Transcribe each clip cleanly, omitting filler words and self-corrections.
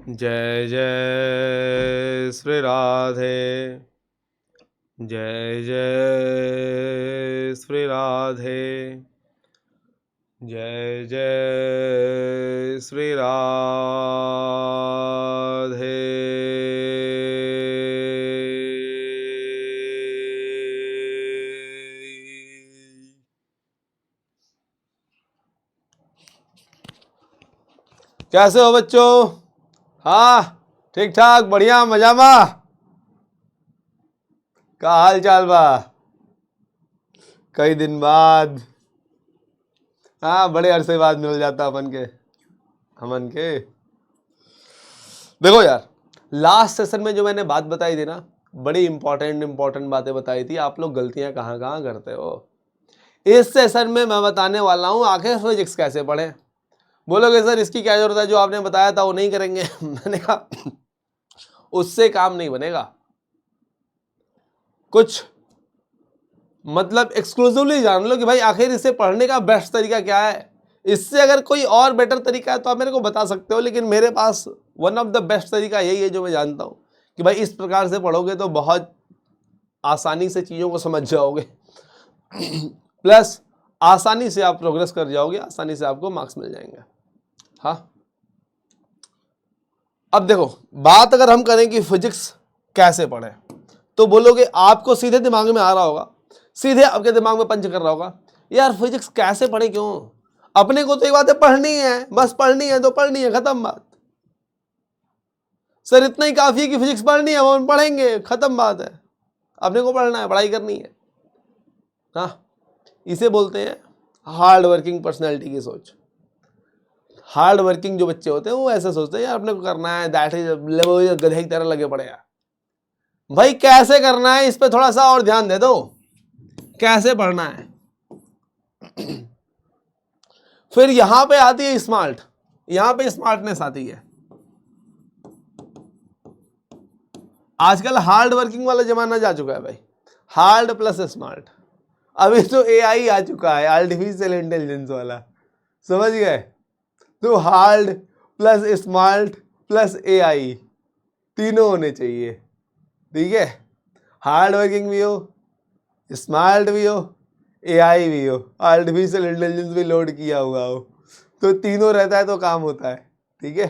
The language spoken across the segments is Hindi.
जय जय श्री राधे, जय जय श्री राधे, जय जय श्री राधे। कैसे हो बच्चों? हाँ, ठीक ठाक, बढ़िया, मजा में? का हाल चाल बा? कई दिन बाद। हाँ, बड़े अरसे बाद मिल जाता हमन के। देखो यार, लास्ट सेशन में जो मैंने बात बताई थी ना, बड़ी इंपॉर्टेंट बातें बताई थी। आप लोग गलतियां कहाँ कहाँ करते हो। इस सेशन में मैं बताने वाला हूँ आखिर फिजिक्स कैसे पढ़े। बोलोगे सर इसकी क्या जरूरत है, जो आपने बताया था वो नहीं करेंगे। मैंने कहा उससे काम नहीं बनेगा। कुछ मतलब एक्सक्लूसिवली जान लो कि भाई आखिर इसे पढ़ने का बेस्ट तरीका क्या है। इससे अगर कोई और बेटर तरीका है तो आप मेरे को बता सकते हो, लेकिन मेरे पास वन ऑफ द बेस्ट तरीका यही है जो मैं जानता हूं कि भाई इस प्रकार से पढ़ोगे तो बहुत आसानी से चीज़ों को समझ जाओगे। प्लस आसानी से आप प्रोग्रेस कर जाओगे, आसानी से आपको मार्क्स मिल जाएंगे। हाँ, अब देखो, बात अगर हम करें कि फिजिक्स कैसे पढ़े, तो बोलोगे आपको सीधे दिमाग में आ रहा होगा, सीधे आपके दिमाग में पंच कर रहा होगा, यार फिजिक्स कैसे पढ़े क्यों? अपने को तो एक बात है, पढ़नी है, बस पढ़नी है तो पढ़नी है, खत्म बात। सर इतना ही काफी है कि फिजिक्स पढ़नी है, वो पढ़ेंगे, खत्म बात है। अपने को पढ़ना है, पढ़ाई करनी है। हाँ, इसे बोलते हैं हार्ड वर्किंग पर्सनैलिटी की सोच। हार्ड वर्किंग जो बच्चे होते हैं वो ऐसे सोचते हैं यार अपने को करना है, दैट इज गधे की तरह लगे पड़े यार। भाई कैसे करना है इस पे थोड़ा सा और ध्यान दे दो, कैसे पढ़ना है। फिर यहां पे आती है स्मार्ट, यहां पे स्मार्टनेस आती है। आजकल हार्ड वर्किंग वाला जमाना जा चुका है भाई, हार्ड प्लस स्मार्ट। अभी तो एआई आ चुका है, आर्टिफिशियल इंटेलिजेंस वाला, समझ गए? तो hard plus smart plus AI तीनों होने चाहिए, ठीक है? हार्ड वर्किंग भी हो, स्मार्ट भी हो, एआई भी हो, आर्टिफिशियल इंटेलिजेंस भी लोड किया हुआ हो, तो तीनों रहता है तो काम होता है, ठीक है?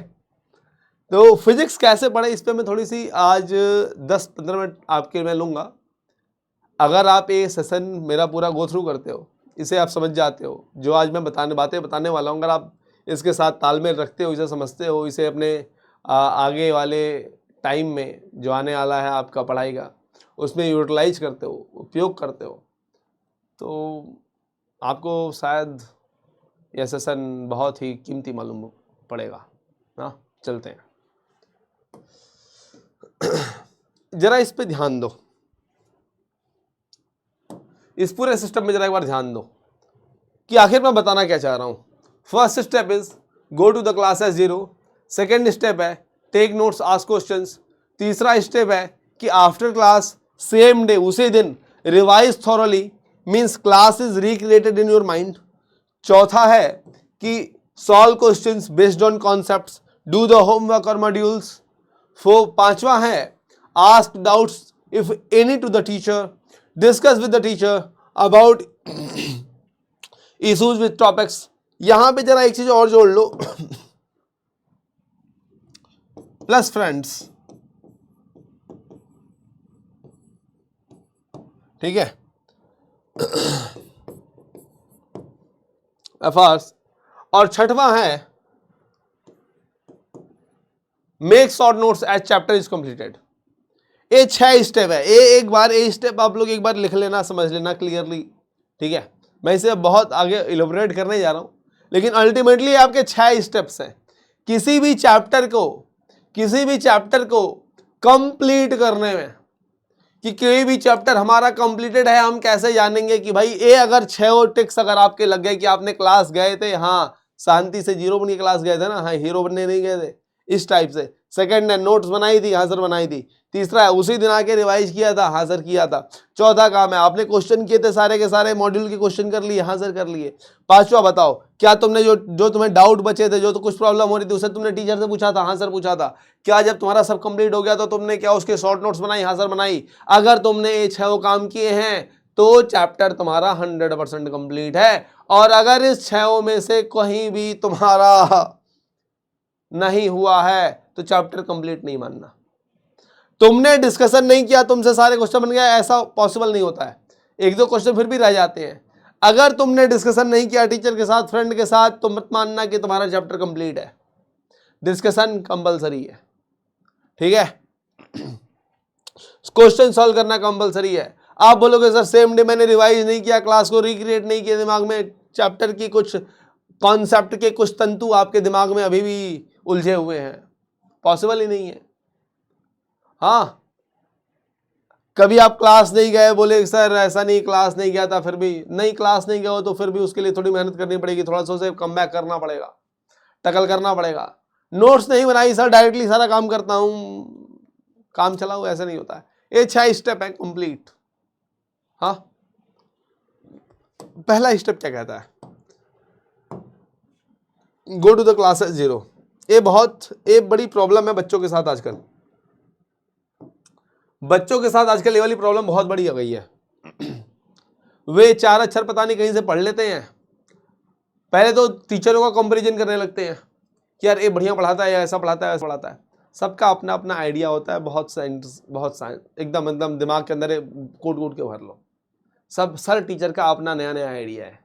तो फिजिक्स कैसे पढ़े इस पे मैं थोड़ी सी आज 10-15 मिनट आपके मैं लूँगा। अगर आप ये सेशन मेरा पूरा गो थ्रू करते हो, इसे आप समझ जाते हो, जो आज मैं बातें बताने वाला हूँ, अगर आप इसके साथ तालमेल रखते हो, इसे समझते हो, इसे अपने आगे वाले टाइम में जो आने वाला है आपका पढ़ाई का, उसमें यूटिलाइज करते हो, उपयोग करते हो, तो आपको शायद यह सेशन बहुत ही कीमती मालूम पड़ेगा। हाँ, चलते हैं। जरा इस पे ध्यान दो, इस पूरे सिस्टम में जरा एक बार ध्यान दो कि आखिर मैं बताना क्या चाह रहा हूं। First step is go to the class as 0। Second step है टेक नोट्स, आस्क क्वेश्चंस। तीसरा स्टेप है कि आफ्टर क्लास सेम डे, उसी दिन revise thoroughly, means class is recreated in your mind. चौथा है कि solve questions based on concepts, do the homework और मॉड्यूल्स। पांचवा है ask doubts if any to the teacher, discuss with the teacher about issues with topics. यहां पे जरा एक चीज और जोड़ लो, प्लस फ्रेंड्स, ठीक है? एफर्ट्स। और छठवां है make short notes as chapter is completed. ये 6 स्टेप है। एक बार ये स्टेप आप लोग एक बार लिख लेना, समझ लेना क्लियरली, ठीक है? मैं इसे बहुत आगे इलेबोरेट करने जा रहा हूं, लेकिन अल्टीमेटली आपके 6 स्टेप्स हैं किसी भी चैप्टर को कंप्लीट करने में। कि कोई भी चैप्टर हमारा कंप्लीटेड है, हम कैसे जानेंगे कि भाई ये अगर 6 टिक्स अगर आपके लग गए कि आपने क्लास गए थे, हाँ शांति से 0 बन के क्लास गए थे ना, हाँ हीरो बनने नहीं गए थे, इस टाइप से। सेकंड है नोट्स बनाई थी, हाँ सर बनाई थी। तीसरा है उसी दिन आके रिवाइज किया था, हाँ सर किया था। चौथा काम है आपने क्वेश्चन किए थे सारे के सारे मॉड्यूल के क्वेश्चन कर लिए, हाँ सर कर लिए। पांचवा बताओ क्या तुमने जो तुम्हें डाउट बचे थे, जो तो कुछ प्रॉब्लम हो रही थी उसे तुमने टीचर से पूछा था, हाँ सर पूछा था। क्या जब तुम्हारा सब कंप्लीट हो गया तो तुमने क्या उसके शॉर्ट नोट्स बनाई, हाँ सर बनाई। अगर तुमने ये 6 काम किए हैं तो चैप्टर तुम्हारा 100% कंप्लीट है। और अगर इस 6 में से कहीं भी तुम्हारा नहीं हुआ है तो चैप्टर कंप्लीट नहीं मानना। तुमने डिस्कशन नहीं किया, तुमसे सारे क्वेश्चन बन गए, ऐसा पॉसिबल नहीं होता है। एक दो क्वेश्चन फिर भी रह जाते हैं। अगर तुमने डिस्कशन नहीं किया टीचर के साथ, फ्रेंड के साथ, तो मत मानना कि तुम्हारा चैप्टर कंप्लीट है। डिस्कशन कंपलसरी है, ठीक है। क्वेश्चन सॉल्व करना कंपलसरी है। आप बोलोगे सर सेम डे मैंने रिवाइज नहीं किया, क्लास को रिक्रिएट नहीं किया, दिमाग में चैप्टर की कुछ कॉन्सेप्ट के कुछ तंतु आपके दिमाग में अभी भी उलझे हुए हैं, पॉसिबल ही नहीं है। हाँ, कभी आप क्लास नहीं गए, बोले सर ऐसा नहीं क्लास नहीं गया था, फिर भी नहीं क्लास नहीं गए हो तो फिर भी उसके लिए थोड़ी मेहनत करनी पड़ेगी, थोड़ा सा उसे कम बैक करना पड़ेगा, टकल करना पड़ेगा। नोट्स नहीं बनाई सर डायरेक्टली सारा काम करता हूं, काम चलाओ, ऐसा नहीं होता है। ये 6 स्टेप है कंप्लीट। हाँ, पहला स्टेप क्या कहता है, go to the class zero. ये बड़ी प्रॉब्लम है बच्चों के साथ आजकल। बच्चों के साथ आजकल ये वाली प्रॉब्लम बहुत बड़ी हो गई है। वे 4 अक्षर पता नहीं कहीं से पढ़ लेते हैं, पहले तो टीचरों का कंपैरिजन करने लगते हैं कि यार ये बढ़िया पढ़ाता है, या ऐसा पढ़ाता है, ऐसा पढ़ाता है। सबका अपना अपना आइडिया होता है, बहुत साइंस एकदम दिमाग के अंदर कूट के भर लो। सब सर टीचर का अपना नया नया आइडिया है,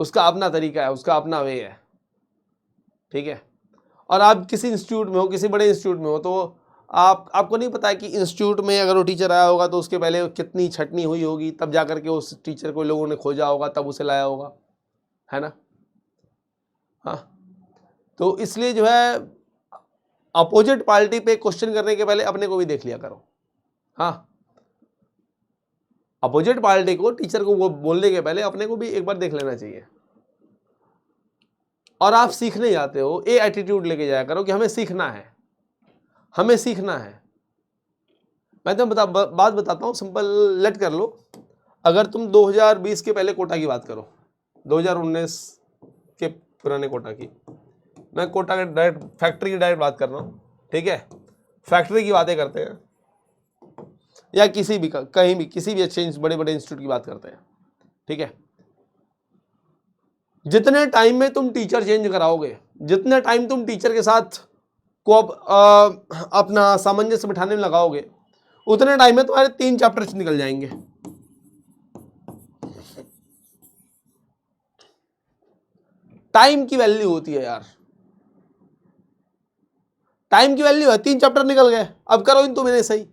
उसका अपना तरीका है, उसका अपना वे है, ठीक है। और आप किसी इंस्टीट्यूट में हो, किसी बड़े इंस्टीट्यूट में हो, तो आपको नहीं पता है कि इंस्टीट्यूट में अगर वो टीचर आया होगा तो उसके पहले कितनी छटनी हुई होगी, तब जा करके उस टीचर को लोगों ने खोजा होगा, तब उसे लाया होगा, है ना। हाँ, तो इसलिए जो है अपोजिट पार्टी पे क्वेश्चन करने के पहले अपने को भी देख लिया करो। हाँ, अपोजिट पार्टी को, टीचर को वो बोलने के पहले अपने को भी एक बार देख लेना चाहिए। और आप सीखने जाते हो, ये एटीट्यूड लेके जाया करो कि हमें सीखना है, हमें सीखना है। मैं तो बात बताता हूँ, सिंपल लेट कर लो। अगर तुम 2020 के पहले कोटा की बात करो, 2019 के पुराने कोटा की, मैं कोटा के डायरेक्ट फैक्ट्री की डायरेक्ट बात कर रहा हूँ, ठीक है। फैक्ट्री की बातें करते हैं या किसी भी कहीं भी किसी भी अच्छे बड़े बड़े इंस्टीट्यूट की बात करते हैं, ठीक है। जितने टाइम में तुम टीचर चेंज कराओगे, जितने टाइम तुम टीचर के साथ को अपना सामंजस्य बिठाने में लगाओगे, उतने टाइम में तुम्हारे 3 चैप्टर्स निकल जाएंगे। टाइम की वैल्यू होती है यार, टाइम की वैल्यू है। 3 चैप्टर निकल गए, अब करो इन तुमने सही।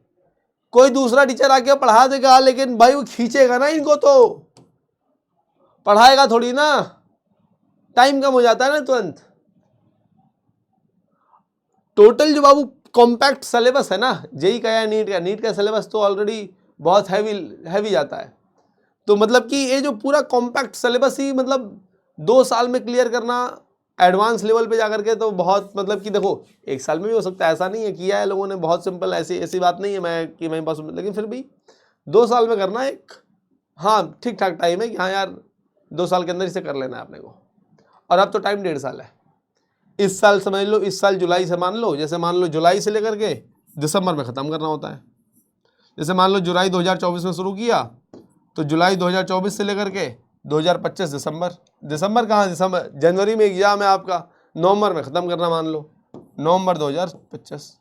कोई दूसरा टीचर आके पढ़ा देगा, लेकिन भाई वो खींचेगा ना इनको, तो पढ़ाएगा थोड़ी ना, टाइम कम हो जाता है ना तुरंत। टोटल जो बाबू कॉम्पैक्ट सिलेबस है ना, जेई का या नीट का सिलेबस तो ऑलरेडी बहुत हैवी जाता है। तो मतलब कि ये जो पूरा कॉम्पैक्ट सिलेबस ही मतलब 2 साल में क्लियर करना एडवांस लेवल पे जाकर के, तो बहुत मतलब कि देखो 1 साल में भी हो सकता है, ऐसा नहीं है, किया है लोगों ने, बहुत सिंपल, ऐसी बात नहीं है मैं कि मेरे पास, लेकिन फिर भी 2 साल में करना एक, हाँ ठीक ठाक टाइम है कि हाँ यार 2 साल के अंदर इसे कर लेना है अपने को। और अब तो टाइम 1.5 साल है। इस साल समझ लो, इस साल जुलाई से मान लो, जैसे मान लो जुलाई से लेकर के दिसंबर में ख़त्म करना होता है। जैसे मान लो जुलाई 2024 में शुरू किया तो जुलाई 2024 से लेकर के 2025 दिसंबर कहाँ, दिसंबर जनवरी में एग्जाम है आपका, नवंबर में ख़त्म करना मान लो, नवंबर 2025।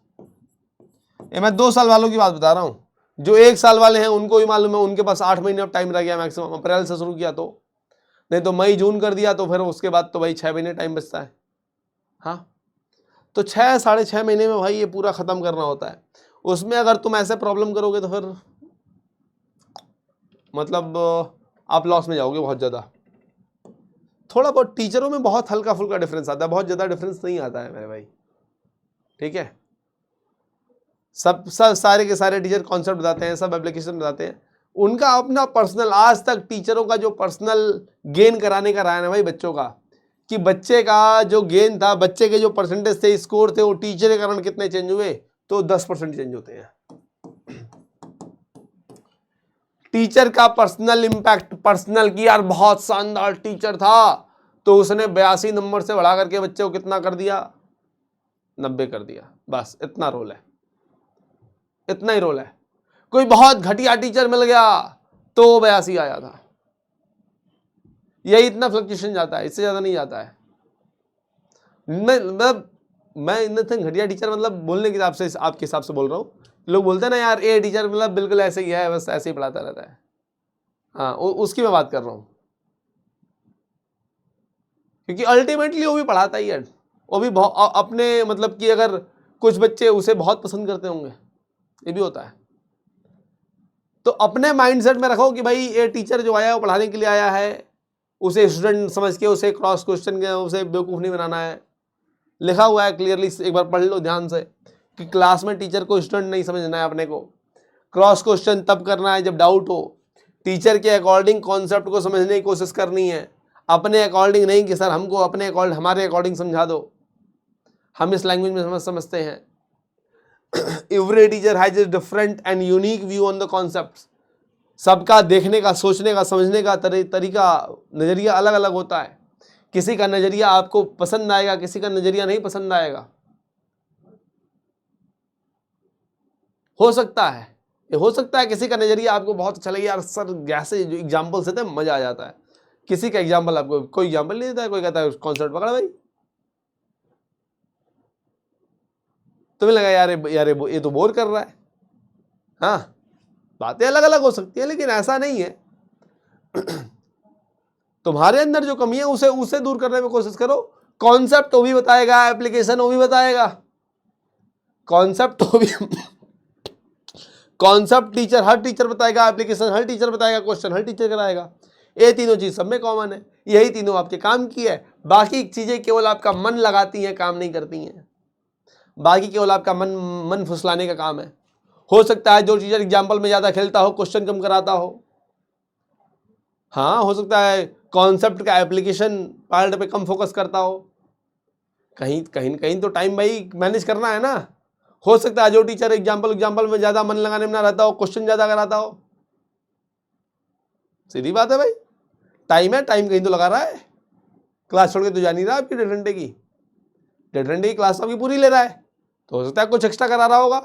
ये मैं 2 साल वालों की बात बता रहा हूँ। जो 1 साल वाले हैं उनको भी मालूम है, उनके पास 8 महीने अब टाइम रह गया मैक्सिमम, अप्रैल से शुरू किया तो, नहीं तो मई जून कर दिया तो फिर उसके बाद तो भाई 6 महीने टाइम बचता है। हाँ, तो 6-6.5 महीने में भाई ये पूरा ख़त्म करना होता है। उसमें अगर तुम ऐसे प्रॉब्लम करोगे तो फिर मतलब आप लॉस में जाओगे बहुत ज़्यादा। थोड़ा बहुत टीचरों में बहुत हल्का फुल्का डिफरेंस आता है, बहुत ज़्यादा डिफरेंस नहीं आता है मेरे भाई, ठीक है। सब सारे के सारे टीचर कॉन्सेप्ट बताते हैं, सब एप्लीकेशन बताते हैं, उनका अपना पर्सनल, आज तक टीचरों का जो पर्सनल गेन कराने का रहा है ना भाई बच्चों का, कि बच्चे का जो गेन था, बच्चे के जो परसेंटेज थे, स्कोर थे, वो टीचर के कारण कितने चेंज हुए, तो 10% चेंज होते हैं। टीचर का पर्सनल इंपैक्ट, पर्सनल की यार बहुत शानदार टीचर था, तो उसने 82 नंबर से बढ़ा करके बच्चे को कितना कर दिया, 90 कर दिया। बस इतना रोल है, इतना ही रोल है। कोई बहुत घटिया टीचर मिल गया तो 82 आया था। यही इतना फ्लक्चुएशन जाता है, इससे ज्यादा नहीं जाता है। मैं इन घटिया टीचर मतलब बोलने के हिसाब से, आपके हिसाब से बोल रहा हूँ। लोग बोलते हैं ना यार ये टीचर मतलब बिल्कुल ऐसे ही है, बस ऐसे ही पढ़ाता रहता है। हाँ, उसकी मैं बात कर रहा हूँ, क्योंकि अल्टीमेटली वो भी पढ़ाता ही है। वो भी अपने मतलब कि अगर कुछ बच्चे उसे बहुत पसंद करते होंगे, ये भी होता है। तो अपने माइंडसेट में रखो कि भाई ये टीचर जो आया है वो पढ़ाने के लिए आया है, उसे स्टूडेंट समझ के उसे क्रॉस क्वेश्चन के उसे बेवकूफ़ नहीं बनाना है। लिखा हुआ है क्लियरली, एक बार पढ़ लो ध्यान से कि क्लास में टीचर को स्टूडेंट नहीं समझना है अपने को। क्रॉस क्वेश्चन तब करना है जब डाउट हो, टीचर के अकॉर्डिंग कॉन्सेप्ट को समझने की कोशिश करनी है, अपने अकॉर्डिंग नहीं कि सर हमको अपने अकॉर्डिंग हमारे अकॉर्डिंग समझा दो, हम इस लैंग्वेज में समझते हैं। Every teacher has a different and unique view on the concept. सबका देखने का, सोचने का, समझने का तरीका, नज़रिया अलग अलग होता है। किसी का नज़रिया आपको पसंद आएगा, किसी का नज़रिया नहीं पसंद आएगा। हो सकता है, ये हो सकता है किसी का नज़रिया आपको बहुत अच्छा लगे, यार सर ऐसे जो एग्जाम्पल देते हैं मज़ा आ जाता है। किसी का एग्जाम्पल आपको कोई एग्जाम्पल नहीं देता है, कोई कहता है कॉन्सेप्ट पकड़ा भाई, तुम्हें लगा यार ये तो बोर कर रहा है। हाँ, बातें अलग अलग हो सकती है, लेकिन ऐसा नहीं है। तुम्हारे अंदर जो कमी है उसे दूर करने में कोशिश करो। कॉन्सेप्ट वो भी बताएगा, एप्लीकेशन वो भी बताएगा। कॉन्सेप्ट वो भी कॉन्सेप्ट टीचर, हर टीचर बताएगा, एप्लीकेशन हर टीचर बताएगा, क्वेश्चन हर टीचर कराएगा। ये तीनों चीज सब में कॉमन है, यही तीनों आपके काम की है। बाकी चीजें केवल आपका मन लगाती हैं, काम नहीं करती हैं। बाकी केवल आपका मन फुसलाने का काम है। हो सकता है जो टीचर एग्जाम्पल में ज्यादा खेलता हो, क्वेश्चन कम कराता हो। हाँ, हो सकता है कॉन्सेप्ट का एप्लीकेशन पार्ट पे कम फोकस करता हो। कहीं कहीं कहीं तो टाइम भाई मैनेज करना है ना। हो सकता है जो टीचर एग्जाम्पल में ज्यादा मन लगाने में ना रहता हो, क्वेश्चन ज्यादा कराता हो। सीधी बात है भाई, टाइम है, टाइम कहीं तो लगा रहा है। क्लास छोड़ के तो जा नहीं रहा आपकी 1.5 घंटे की, 1.5 घंटे की क्लास आपकी पूरी ले रहा है, तो हो सकता है कुछ एक्स्ट्रा करा रहा होगा।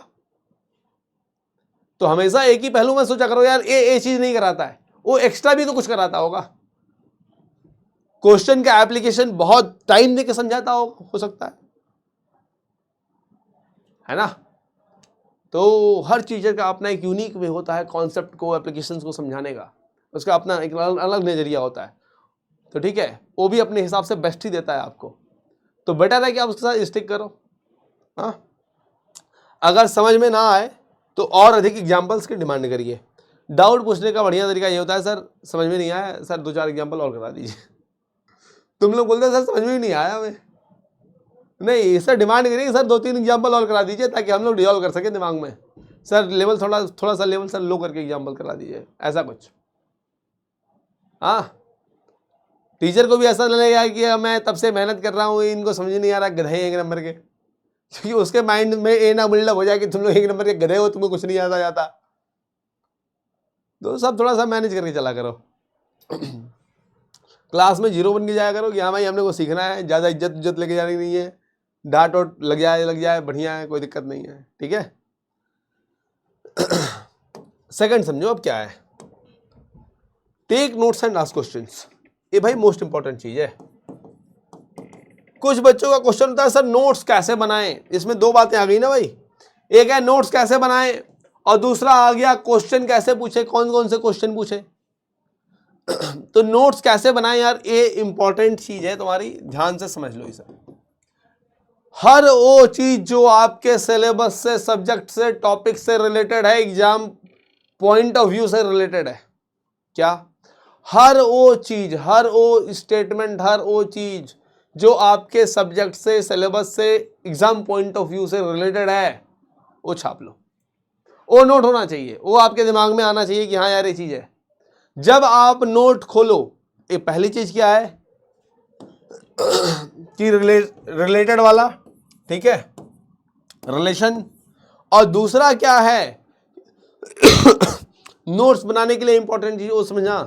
तो हमेशा एक ही पहलू में सोचा करो, यार ये चीज नहीं कराता है, वो एक्स्ट्रा भी तो कुछ कराता होगा। क्वेश्चन का एप्लीकेशन बहुत टाइम देके समझाता हो सकता है ना। तो हर टीचर का अपना एक यूनिक वे होता है कॉन्सेप्ट को, एप्लीकेशंस को समझाने का, उसका अपना एक अलग नजरिया होता है। तो ठीक है, वो भी अपने हिसाब से बेस्ट ही देता है आपको, तो बेटर है कि आप उसके साथ स्टिक करो। हाँ, अगर समझ में ना आए तो और अधिक एग्जाम्पल्स की डिमांड करिए। डाउट पूछने का बढ़िया तरीका ये होता है, सर समझ में नहीं आया, सर 2-4 एग्जाम्पल और करा दीजिए। तुम लोग बोलते हैं सर समझ में नहीं आया हमें, नहीं सर डिमांड करिए सर 2-3 एग्जाम्पल और करा दीजिए, ताकि हम लोग डिजॉल्व कर सके दिमाग में। सर लेवल थोड़ा सा लेवल सर लो करके एग्जाम्पल करा दीजिए, ऐसा कुछ। हाँ, टीचर को भी ऐसा लगेगा कि मैं तब से मेहनत कर रहा हूँ, इनको समझ नहीं आ रहा, गधे 1 नंबर के। क्योंकि उसके माइंड में ये ना बिल्डअप हो जाए कि तुम लोग 1 नंबर के गधे हो, तुम्हें कुछ नहीं आता जाता। तो सब थोड़ा सा मैनेज करके चला करो। क्लास में 0 बन के जाया करो कि हाँ भाई हमने को सीखना है, ज़्यादा इज्जत लेके जानी नहीं है, डांट वाट लग जाए बढ़िया है, कोई दिक्कत नहीं है, ठीक है। सेकंड समझो अब क्या है, take notes and ask questions. ये भाई मोस्ट इंपॉर्टेंट चीज है। कुछ बच्चों का क्वेश्चन होता है सर नोट्स कैसे बनाएं। इसमें 2 बातें आ गई ना भाई, एक है नोट्स कैसे बनाएं और दूसरा आ गया क्वेश्चन कैसे पूछे, कौन कौन से क्वेश्चन पूछे। तो नोट्स कैसे बनाएं यार, ये इंपॉर्टेंट चीज है तुम्हारी, ध्यान से समझ लो इसे। हर वो चीज जो आपके सिलेबस से, सब्जेक्ट से, टॉपिक से रिलेटेड है, एग्जाम पॉइंट ऑफ व्यू से रिलेटेड है क्या, हर वो चीज, हर वो स्टेटमेंट, हर वो चीज जो आपके सब्जेक्ट से, सिलेबस से, एग्जाम पॉइंट ऑफ व्यू से रिलेटेड है, वो छाप लो। वो नोट होना चाहिए, वो आपके दिमाग में आना चाहिए कि हाँ यार ये चीज है। जब आप नोट खोलो, ये पहली चीज क्या है, कि रिलेटेड वाला, ठीक है, रिलेशन। और दूसरा क्या है, नोट्स बनाने के लिए इंपॉर्टेंट चीज वो समझना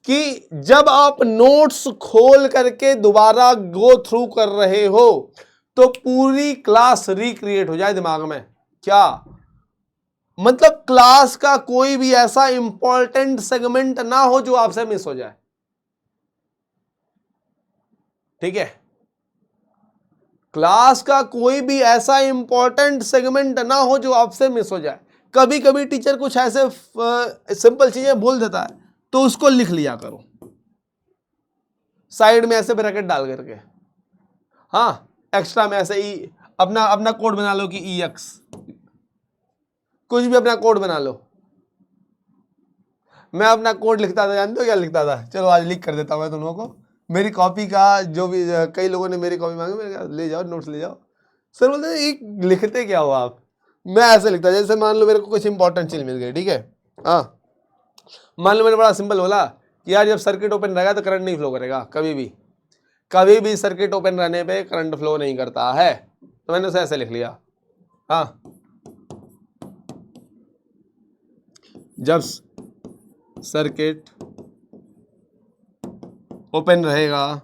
कि जब आप नोट्स खोल करके दोबारा गो थ्रू कर रहे हो तो पूरी क्लास रिक्रिएट हो जाए दिमाग में। क्या मतलब, क्लास का कोई भी ऐसा इंपॉर्टेंट सेगमेंट ना हो जो आपसे मिस हो जाए, ठीक है। क्लास का कोई भी ऐसा इंपॉर्टेंट सेगमेंट ना हो जो आपसे मिस हो जाए। कभी कभी टीचर कुछ ऐसे सिंपल चीजें बोल देता है तो उसको लिख लिया करो साइड में ऐसे ब्रैकेट डाल करके। हाँ, एक्स्ट्रा में ऐसे ई अपना अपना कोड बना लो कि EX, कुछ भी अपना कोड बना लो। मैं अपना कोड लिखता था, जानते हो क्या लिखता था? चलो आज लिख कर देता हूं मैं तुम लोगों को। मेरी कॉपी का जो भी, कई लोगों ने मेरी कॉपी मांगी, मैंने कहा ले जाओ, नोट्स ले जाओ। सर बोलते हैं लिखते क्या हो आप? मैं ऐसे लिखता, जैसे मान लो मेरे को कुछ इंपॉर्टेंट चीज मिल गई, ठीक है, हाँ, मान लो मैंने बड़ा सिंपल बोला कि यार जब सर्किट ओपन रहेगा तो करंट नहीं फ्लो करेगा, कभी भी सर्किट ओपन रहने पे करंट फ्लो नहीं करता है, तो मैंने उसे ऐसे लिख लिया। हाँ, जब सर्किट ओपन रहेगा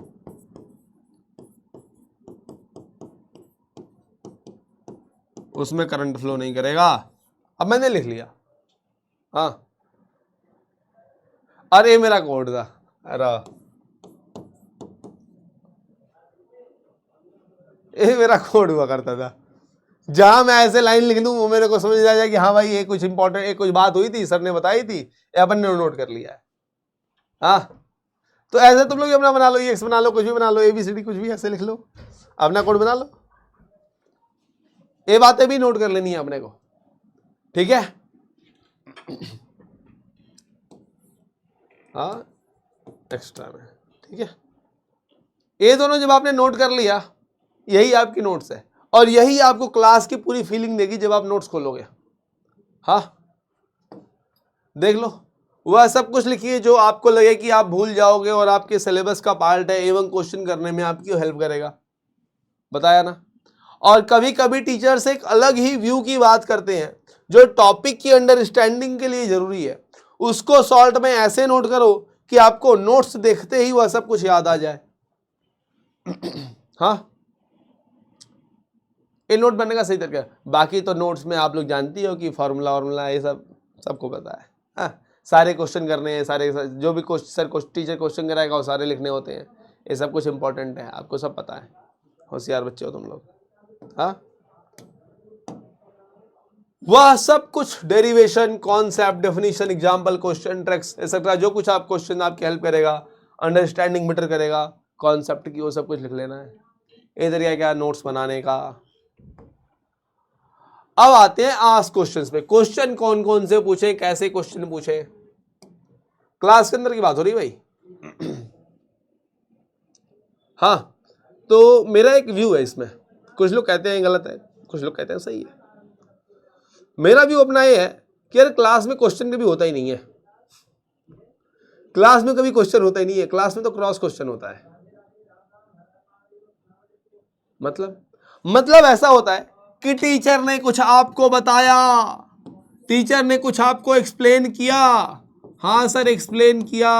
उसमें करंट फ्लो नहीं करेगा। अब मैंने लिख लिया। हाँ, अरे मेरा कोड था, अरे ये मेरा कोड हुआ करता था। जहां मैं ऐसे लाइन लिख दूं वो मेरे को समझ आ जाए कि हाँ भाई ये कुछ इंपॉर्टेंट, एक कुछ बात हुई थी, सर ने बताई थी, ये अपन ने नोट कर लिया है। हाँ, तो ऐसे तुम लोग अपना बना लो, EX बना लो, कुछ भी बना लो, ABCD कुछ भी ऐसे लिख लो, अपना कोड बना लो। ये बातें भी नोट कर लेनी है अपने को, ठीक है। हाँ, एक्स्ट्रा में, ठीक है। ये दोनों जब आपने नोट कर लिया, यही आपकी नोट्स है और यही आपको क्लास की पूरी फीलिंग देगी जब आप नोट्स खोलोगे। हाँ, देख लो, वह सब कुछ लिखिए जो आपको लगे कि आप भूल जाओगे और आपके सिलेबस का पार्ट है एवं क्वेश्चन करने में आपकी हेल्प करेगा, बताया ना। और कभी कभी टीचर्स एक अलग ही व्यू की बात करते हैं जो टॉपिक की अंडरस्टैंडिंग के लिए जरूरी है, उसको शॉर्ट में ऐसे नोट करो कि आपको नोट्स देखते ही वह सब कुछ याद आ जाए। हाँ, ये नोट बनने का सही तरीका है। बाकी तो नोट्स में आप लोग जानती हो कि फॉर्मूला वॉर्मूला ये सब सबको पता है। हाँ, सारे क्वेश्चन करने हैं, सारे जो भी सर टीचर क्वेश्चन कराएगा वो सारे लिखने होते हैं, ये सब कुछ इंपॉर्टेंट है, आपको सब पता है, होशियार बच्चे हो तुम लोग। हाँ, वह सब कुछ derivation, concept, definition, example, question, tricks etcetera, जो कुछ आप क्वेश्चन आपकी हेल्प करेगा, अंडरस्टैंडिंग बेटर करेगा कॉन्सेप्ट की, वो सब कुछ लिख लेना है। ये तरीका क्या नोट्स बनाने का। अब आते हैं आस्क क्वेश्चंस पे। क्वेश्चन कौन कौन से पूछे, कैसे क्वेश्चन पूछे, क्लास के अंदर की बात हो रही भाई। हाँ, तो मेरा एक व्यू है इसमें, कुछ लोग कहते हैं गलत है, कुछ लोग कहते हैं सही है। मेरा व्यू अपना ये है कि यार क्लास में क्वेश्चन कभी होता ही नहीं है, क्लास में कभी क्वेश्चन होता ही नहीं है, क्लास में तो क्रॉस क्वेश्चन होता है। मतलब ऐसा होता है कि टीचर ने कुछ आपको बताया, टीचर ने कुछ आपको एक्सप्लेन किया, हाँ सर एक्सप्लेन किया,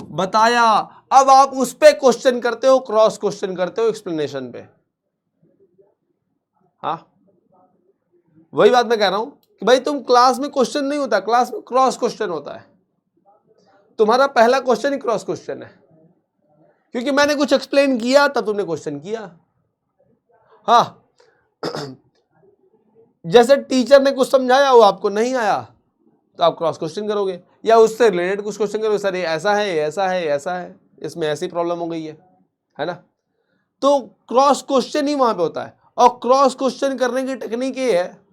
बताया, अब आप उस पे क्वेश्चन करते हो, क्रॉस क्वेश्चन करते हो एक्सप्लेनेशन पे। हाँ, वही बात मैं कह रहा हूं कि भाई तुम क्लास में क्वेश्चन नहीं होता, क्लास में क्रॉस क्वेश्चन होता है। तुम्हारा पहला क्वेश्चन ही क्रॉस क्वेश्चन है, क्योंकि मैंने कुछ एक्सप्लेन किया तब तुमने क्वेश्चन किया। हाँ, जैसे टीचर ने कुछ समझाया वो आपको नहीं आया तो आप क्रॉस क्वेश्चन करोगे, या उससे रिलेटेड कुछ क्वेश्चन करोगे, सर ये ऐसा है, ऐसा है, ऐसा है, इसमें ऐसी प्रॉब्लम हो गई है ना। तो क्रॉस क्वेश्चन ही वहां पे होता है। और क्रॉस क्वेश्चन करने की टेक्निक ये है,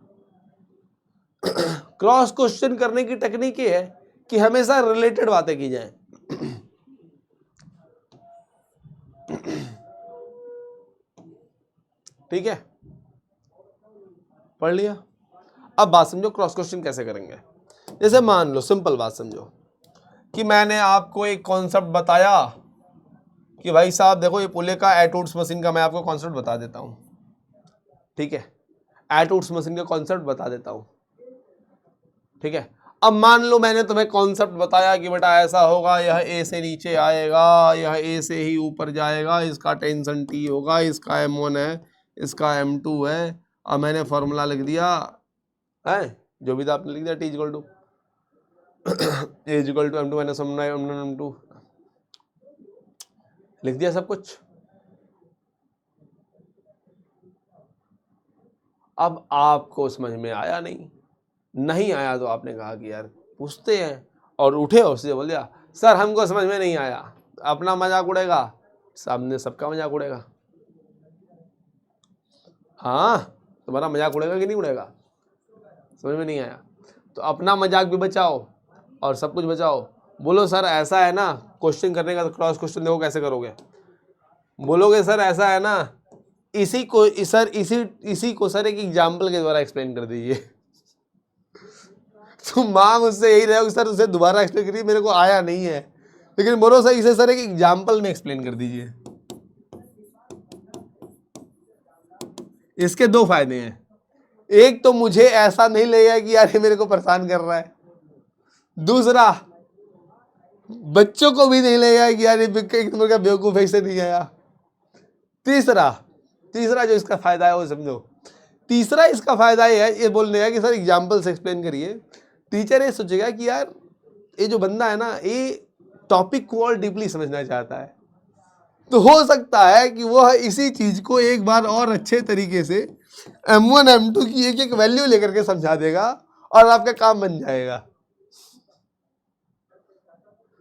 क्रॉस क्वेश्चन करने की टेक्निक ये है कि हमेशा रिलेटेड बातें की जाए। ठीक है, पढ़ लिया। अब बात समझो क्रॉस क्वेश्चन कैसे करेंगे। जैसे मान लो, सिंपल बात समझो कि मैंने आपको एक कॉन्सेप्ट बताया, कि भाई साहब देखो ये पुले का एटूड्स मशीन का मैं आपको कॉन्सेप्ट बता देता हूँ, ठीक है, एटूड्स मशीन का कॉन्सेप्ट बता देता हूँ, ठीक है। अब मान लो मैंने तुम्हें कॉन्सेप्ट बताया कि बेटा ऐसा होगा, यह ए से नीचे आएगा, यह ए से ही ऊपर जाएगा, इसका टेंशन टी होगा, इसका M1 है, इसका M2 है, और मैंने फॉर्मूला लिख दिया है, जो भी था आपने लिख दिया, T equal to M2 minus M2 लिख दिया सब कुछ। अब आपको समझ में आया नहीं आया तो आपने कहा कि यार पूछते हैं, और उठे और उससे बोल दिया सर हमको समझ में नहीं आया, अपना मजाक उड़ेगा, सामने सबका मजाक उड़ेगा। हाँ, तुम्हारा मजाक उड़ेगा कि नहीं उड़ेगा? समझ में नहीं आया तो अपना मजाक भी बचाओ और सब कुछ बचाओ। बोलो सर ऐसा है ना, क्वेश्चन करने का तो क्रॉस क्वेश्चन देखो कैसे करोगे। बोलोगे सर ऐसा है ना, इसी को सर एक एग्जाम्पल के द्वारा एक्सप्लेन कर दीजिए। तुम मांग उससे यही रहे सर उसे दोबारा एक्सप्लेन करिए, मेरे को आया नहीं है, लेकिन बोलो सर इसे सर एक एग्जाम्पल में एक्सप्लेन कर दीजिए। इसके दो फायदे हैं, एक तो मुझे ऐसा नहीं लगेगा कि यार ये मेरे को परेशान कर रहा है, दूसरा बच्चों को भी नहीं लगेगा कि यार ये बेवकूफ ऐसे नहीं आया। तीसरा जो इसका फायदा है वो समझो। तीसरा इसका फायदा ये है, ये बोलने का कि सर एग्जाम्पल से एक्सप्लेन करिए। टीचर ये सोचेगा कि यार ये जो बंदा है ना ये टॉपिक को और डीपली समझना चाहता है, तो हो सकता है कि वह इसी चीज को एक बार और अच्छे तरीके से M1 M2 की एक एक वैल्यू लेकर के समझा देगा और आपका काम बन जाएगा।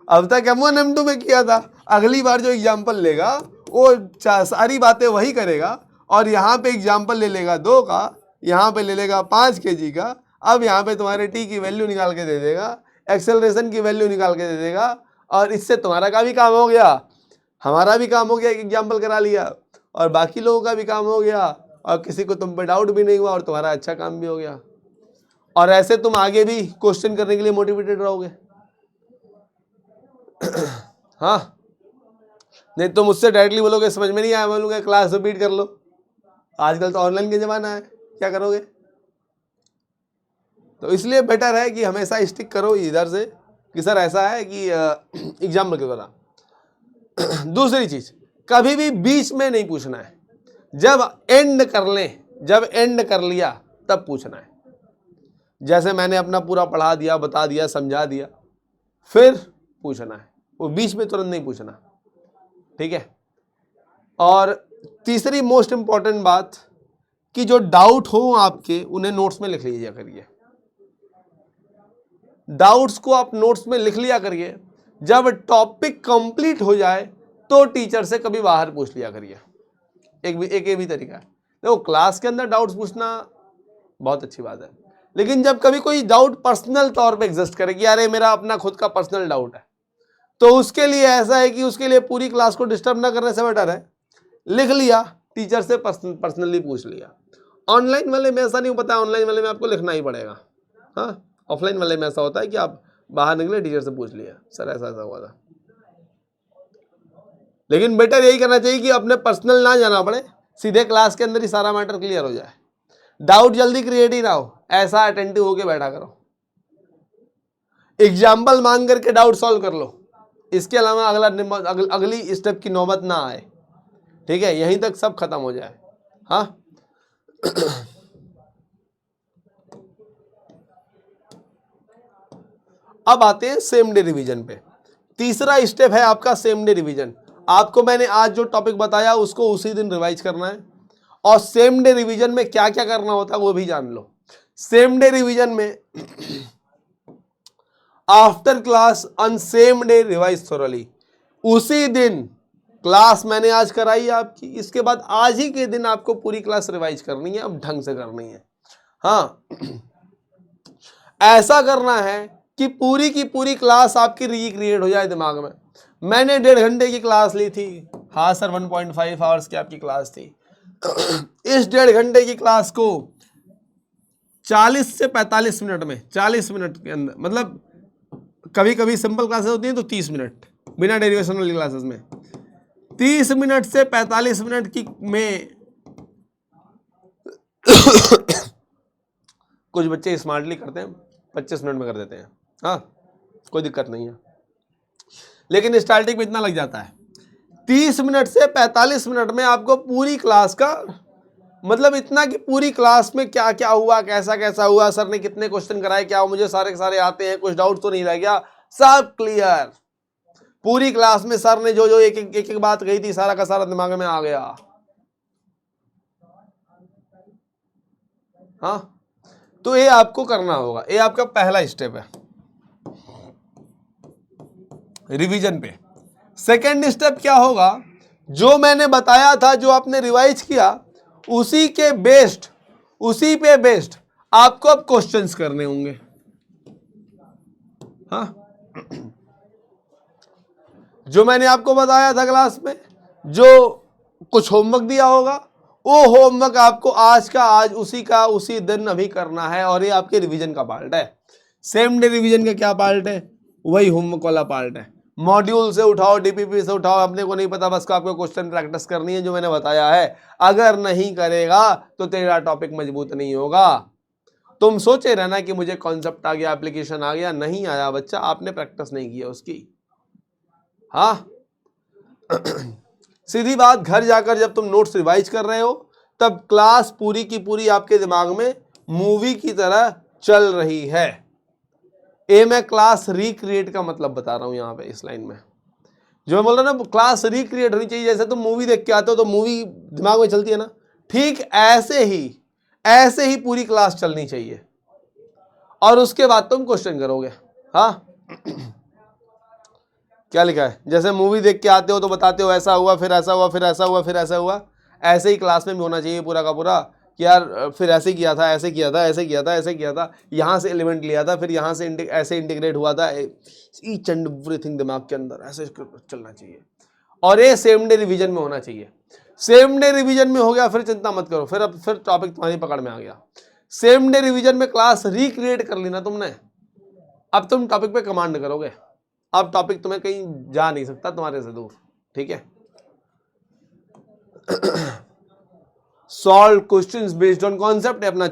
अब तक M1 M2 में किया था, अगली बार जो एग्जाम्पल लेगा वो सारी बातें वही करेगा, और यहाँ पे एग्जाम्पल ले लेगा 2 का, यहाँ पे ले लेगा 5 kg का। अब यहाँ पे तुम्हारे टी की वैल्यू निकाल के दे देगा, एक्सेलरेशन की वैल्यू निकाल के दे देगा, और इससे तुम्हारा का भी काम हो गया, हमारा भी काम हो गया, एक एग्जाम्पल करा लिया, और बाकी लोगों का भी काम हो गया, और किसी को तुम पे डाउट भी नहीं हुआ, और तुम्हारा अच्छा काम भी हो गया। और ऐसे तुम आगे भी क्वेश्चन करने के लिए मोटिवेटेड रहोगे। हाँ, नहीं तो मुझसे डायरेक्टली बोलोगे समझ में नहीं आया, बोलूंगा क्लास रिपीट कर लो। आजकल तो ऑनलाइन के जमाना है, क्या करोगे? तो इसलिए बेटर है कि हमेशा स्टिक करो इधर से कि सर ऐसा है कि एग्जाम्पल के द्वारा। दूसरी चीज, कभी भी बीच में नहीं पूछना है, जब एंड कर लें, जब एंड कर लिया तब पूछना है। जैसे मैंने अपना पूरा पढ़ा दिया, बता दिया, समझा दिया, फिर पूछना है, वो बीच में तुरंत नहीं पूछना, ठीक है। और तीसरी मोस्ट इंपॉर्टेंट बात कि जो डाउट हो आपके उन्हें नोट्स में लिख लीजिए करिए। डाउट्स को आप नोट्स में लिख लिया करिए, जब टॉपिक कंप्लीट हो जाए तो टीचर से कभी बाहर पूछ लिया करिए। एक ये भी तरीका है। देखो क्लास के अंदर डाउट्स पूछना बहुत अच्छी बात है, लेकिन जब कभी कोई डाउट पर्सनल तौर पे एग्जिस्ट करे कि यार मेरा अपना खुद का पर्सनल डाउट है, तो उसके लिए ऐसा है कि उसके लिए पूरी क्लास को डिस्टर्ब ना करने से बेटर है लिख लिया, टीचर से पर्सनली पूछ लिया। ऑनलाइन वाले में ऐसा नहीं पता, ऑनलाइन वाले में आपको लिखना ही पड़ेगा। हाँ, ऑफलाइन वाले में ऐसा होता है कि आप बाहर निकले टीचर से पूछ लिया, सर ऐसा ऐसा हुआ था। लेकिन बेटर यही करना चाहिए कि अपने पर्सनल ना जाना पड़े, सीधे क्लास के अंदर ही सारा मैटर क्लियर हो जाए। डाउट जल्दी क्रिएट ही ना हो, ऐसा अटेंटिव होके बैठा करो, एग्जाम्पल मांग करके डाउट सॉल्व कर लो। इसके अलावा अगली स्टेप की नौबत ना आए, ठीक है, यहीं तक सब खत्म हो जाए। हाँ, अब आते हैं सेम डे रिवीजन पे। तीसरा स्टेप है आपका सेम डे रिवीजन। आपको मैंने आज जो टॉपिक बताया उसको उसी दिन रिवाइज करना है, और सेम डे रिवीजन में क्या क्या करना होता है वो भी जान लो। सेम डे रिवीजन में after class on same day revise thoroughly, उसी दिन क्लास मैंने आज कराई आपकी, इसके बाद आज ही के दिन आपको पूरी क्लास रिवाइज करनी है, अब ढंग से करनी है। हाँ, ऐसा करना है कि पूरी की पूरी क्लास आपकी रिक्रिएट हो जाए दिमाग में। मैंने 1.5 घंटे की क्लास ली थी, हाँ सर 1.5 आवर्स की आपकी क्लास थी। इस 1.5 घंटे की क्लास को 40 से 45 मिनट में, 40 मिनट के अंदर, मतलब कभी कभी सिंपल क्लासेस होती हैं तो 30 मिनट बिना डेरिवेशन वाली क्लासेस में, 30 मिनट से 45 मिनट की में कुछ बच्चे स्मार्टली करते हैं, 25 मिनट में कर देते हैं, हाँ कोई दिक्कत नहीं है, लेकिन स्टार्टिंग में इतना लग जाता है। 30 मिनट से 45 मिनट में आपको पूरी क्लास का मतलब इतना कि पूरी क्लास में क्या क्या हुआ, कैसा कैसा हुआ, सर ने कितने क्वेश्चन कराए, क्या मुझे सारे के सारे आते हैं, कुछ डाउट तो नहीं रह गया, सब क्लियर। पूरी क्लास में सर ने जो जो एक बात कही थी सारा का सारा दिमाग में आ गया। हाँ, तो ये आपको करना होगा, ये आपका पहला स्टेप है रिवीजन पे। सेकंड स्टेप क्या होगा, जो मैंने बताया था, जो आपने रिवाइज किया, उसी के बेस्ड, उसी पे बेस्ड आपको अब क्वेश्चंस करने होंगे। हाँ, जो मैंने आपको बताया था क्लास में, जो कुछ होमवर्क दिया होगा, वो होमवर्क आपको आज का आज उसी का उसी दिन अभी करना है, और ये आपके रिवीजन का पार्ट है। सेम डे रिवीजन का क्या पार्ट है, वही होमवर्क वाला पार्ट है। मॉड्यूल से उठाओ, डीपीपी से उठाओ, अपने को नहीं पता, बस को आपको क्वेश्चन प्रैक्टिस करनी है जो मैंने बताया है। अगर नहीं करेगा तो तेरा टॉपिक मजबूत नहीं होगा। तुम सोचे रहना कि मुझे कॉन्सेप्ट आ गया, एप्लीकेशन आ गया, नहीं आया बच्चा, आपने प्रैक्टिस नहीं किया उसकी। हाँ सीधी बात, घर जाकर जब तुम नोट्स रिवाइज कर रहे हो, तब क्लास पूरी की पूरी आपके दिमाग में मूवी की तरह चल रही है। ये मैं क्लास रिक्रिएट का मतलब बता रहा हूं यहां पे इस लाइन में। जो मैं बोल रहा हूं ना, क्लास रिक्रिएट होनी चाहिए। जैसे तुम मूवी देख के आते हो तो मूवी दिमाग में चलती है ना, ठीक ऐसे ही पूरी क्लास चलनी चाहिए, और उसके बाद तुम क्वेश्चन करोगे। हाँ क्या लिखा है, जैसे मूवी देख के आते हो तो बताते हो ऐसा हुआ, फिर ऐसा हुआ, फिर ऐसा हुआ, फिर ऐसा हुआ, ऐसे ही क्लास में भी होना चाहिए पूरा का पूरा कि यार फिर ऐसे किया था, ऐसे किया था, ऐसे किया था, ऐसे किया था, यहाँ से एलिमेंट लिया था, फिर यहाँ से ऐसे इंटीग्रेट हुआ था, ईच एंड एवरीथिंग दिमाग के अंदर ऐसे चलना चाहिए। और ये सेम डे रिवीजन में होना चाहिए। सेम डे रिवीजन में हो गया, फिर चिंता मत करो, फिर टॉपिक तुम्हारी पकड़ में आ गया। सेम डे रिवीजन में क्लास रिक्रिएट कर ली ना तुमने, अब तुम टॉपिक पे कमांड करोगे। अब टॉपिक तुम्हें कहीं जा नहीं सकता तुम्हारे से दूर, ठीक है। Solve questions based on concept अपना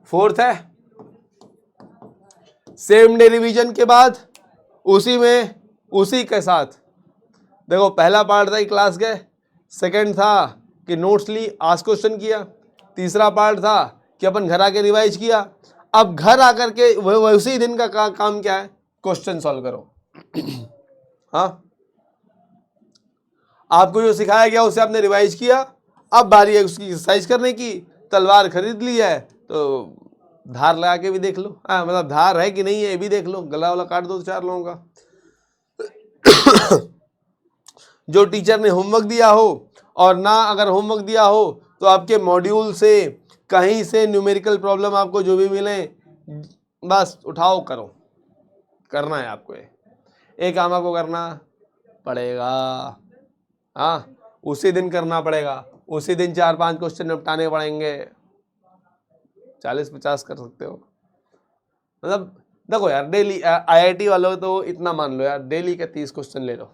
फोर्थ है। सेम डे रिवीजन के बाद उसी के साथ देखो, पहला पार्ट था कि क्लास गए, सेकंड था कि नोट्स ली, आज क्वेश्चन किया, तीसरा पार्ट था कि अपन घर आके रिवाइज किया। अब घर आकर के उसी दिन का काम क्या है, क्वेश्चन सॉल्व करो। हाँ, आपको जो सिखाया गया उसे आपने रिवाइज किया, अब बारी है उसकी एक्सरसाइज करने की। तलवार खरीद ली है तो धार लगा के भी देख लो, मतलब धार है कि नहीं है ये भी देख लो, गला वाला काट दो तो 4 लोगों का। जो टीचर ने होमवर्क दिया हो, और ना अगर होमवर्क दिया हो तो आपके मॉड्यूल से कहीं से न्यूमेरिकल प्रॉब्लम आपको जो भी मिले, बस उठाओ करो, करना है आपको। एक काम आपको करना पड़ेगा, हाँ उसी दिन करना पड़ेगा, उसी दिन 4-5 क्वेश्चन निपटाने पड़ेंगे। 40-50 कर सकते हो, मतलब देखो यार, डेली आईआईटी वालों तो इतना मान लो यार, डेली के 30 क्वेश्चन ले लो,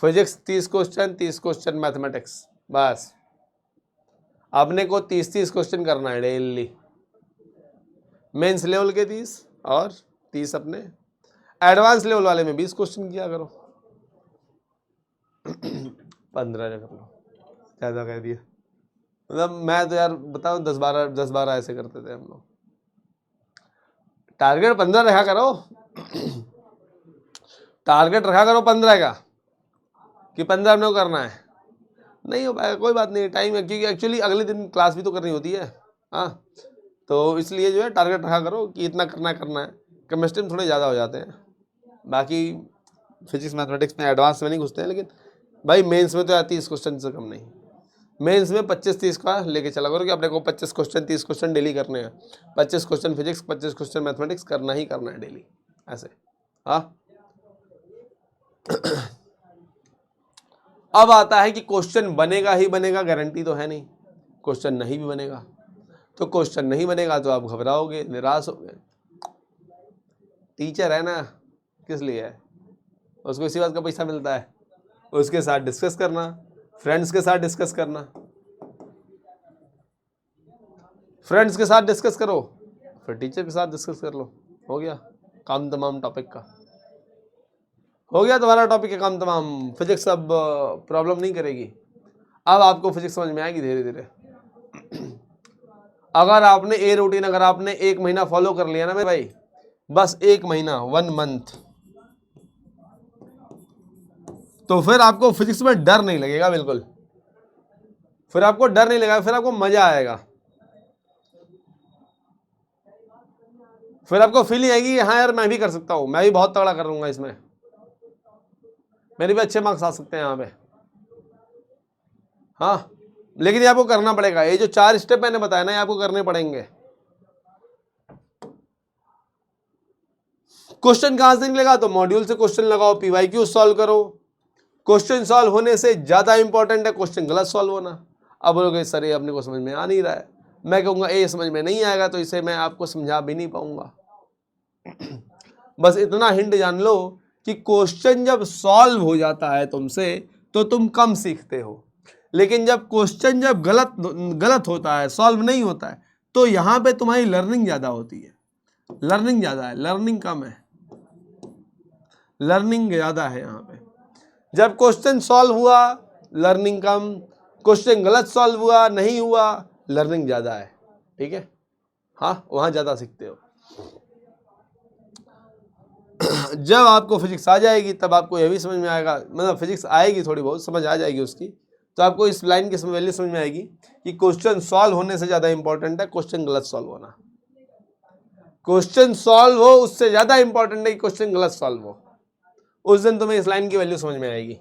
फिजिक्स 30 क्वेश्चन, 30 क्वेश्चन मैथमेटिक्स, बस अपने को 30 क्वेश्चन करना है डेली। मेंस लेवल के 30 और 30 अपने एडवांस लेवल वाले में 20 क्वेश्चन किया करो। 15 कर लो, ज़्यादा कह दिया, मतलब मैं तो यार बताऊँ 10-12 ऐसे करते थे हम लोग। टारगेट 15 रखा करो, टारगेट रखा करो 15 का, कि 15 में करना है। नहीं हो पाएगा कोई बात नहीं, टाइम है, क्योंकि एक्चुअली अगले दिन क्लास भी तो करनी होती है। हाँ, तो इसलिए जो है टारगेट रखा करो कि इतना करना है। केमिस्ट्री में थोड़े ज़्यादा हो जाते हैं, बाकी फिजिक्स मैथमेटिक्स में एडवांस में नहीं घुसते हैं, लेकिन भाई मेंस में तो यार 30 क्वेश्चन से कम नहीं। मेंस में 25-30 का लेके चला करो कि अपने को 25 क्वेश्चन 30 क्वेश्चन डेली करने हैं। 25 क्वेश्चन फिजिक्स, 25 क्वेश्चन मैथमेटिक्स करना ही करना है डेली, ऐसे। हाँ, अब आता है कि क्वेश्चन बनेगा ही बनेगा, गारंटी तो है नहीं, क्वेश्चन नहीं भी बनेगा। तो क्वेश्चन नहीं बनेगा तो आप घबराओगे, निराश होगे। टीचर है ना, किस लिए है, उसको इसी बात का पैसा मिलता है, उसके साथ डिस्कस करना, फ्रेंड्स के साथ डिस्कस करना, फ्रेंड्स के साथ डिस्कस करो, फिर टीचर के साथ डिस्कस कर लो। हो गया काम तमाम टॉपिक का, हो गया तुम्हारा टॉपिक का काम तमाम। फिजिक्स अब प्रॉब्लम नहीं करेगी, अब आपको फिजिक्स समझ में आएगी धीरे धीरे। अगर आपने ए रूटीन अगर आपने 1 महीना फॉलो कर लिया ना मेरे भाई, बस 1 महीना 1 मंथ, तो फिर आपको फिजिक्स में डर नहीं लगेगा बिल्कुल, फिर आपको डर नहीं लगेगा, फिर आपको मजा आएगा, फिर आपको फीलिंग आएगी हाँ यार मैं भी कर सकता हूं, मैं भी बहुत तगड़ा कर लूंगा इसमें, मेरे भी अच्छे मार्क्स आ सकते हैं यहाँ पे। हाँ लेकिन ये आपको करना पड़ेगा, ये जो 4 स्टेप मैंने बताया ना ये आपको करने पड़ेंगे। क्वेश्चन कहां से निकलेगा, तो मॉड्यूल से क्वेश्चन लगाओ, पीवाईक्यू सॉल्व करो। क्वेश्चन सॉल्व होने से ज्यादा इंपॉर्टेंट है क्वेश्चन गलत सॉल्व होना। अब बोलोगे सर ये अपने को समझ में आ नहीं रहा है, मैं कहूंगा ये समझ में नहीं आएगा तो इसे मैं आपको समझा भी नहीं पाऊंगा। बस इतना हिंट जान लो कि क्वेश्चन जब सॉल्व हो जाता है तुमसे तो तुम कम सीखते हो, लेकिन जब क्वेश्चन जब गलत होता है, सॉल्व नहीं होता है, तो यहां पे तुम्हारी लर्निंग ज्यादा होती है। लर्निंग ज्यादा है, लर्निंग कम है, लर्निंग ज्यादा है यहां पे। जब क्वेश्चन सॉल्व हुआ लर्निंग कम, क्वेश्चन गलत सॉल्व हुआ नहीं हुआ लर्निंग ज्यादा है। ठीक है, हाँ वहां ज्यादा सीखते हो। जब आपको फिजिक्स आ जाएगी तब आपको यह भी समझ में आएगा, मतलब फिजिक्स आएगी थोड़ी बहुत समझ आ जाएगी उसकी, तो आपको इस लाइन की वैल्यू समझ में आएगी कि क्वेश्चन सॉल्व होने से ज्यादा इंपॉर्टेंट है क्वेश्चन गलत सॉल्व होना। क्वेश्चन सॉल्व हो उससे ज्यादा इंपॉर्टेंट है कि क्वेश्चन गलत सॉल्व हो। उस दिन तुम्हें इस लाइन की वैल्यू समझ में आएगी।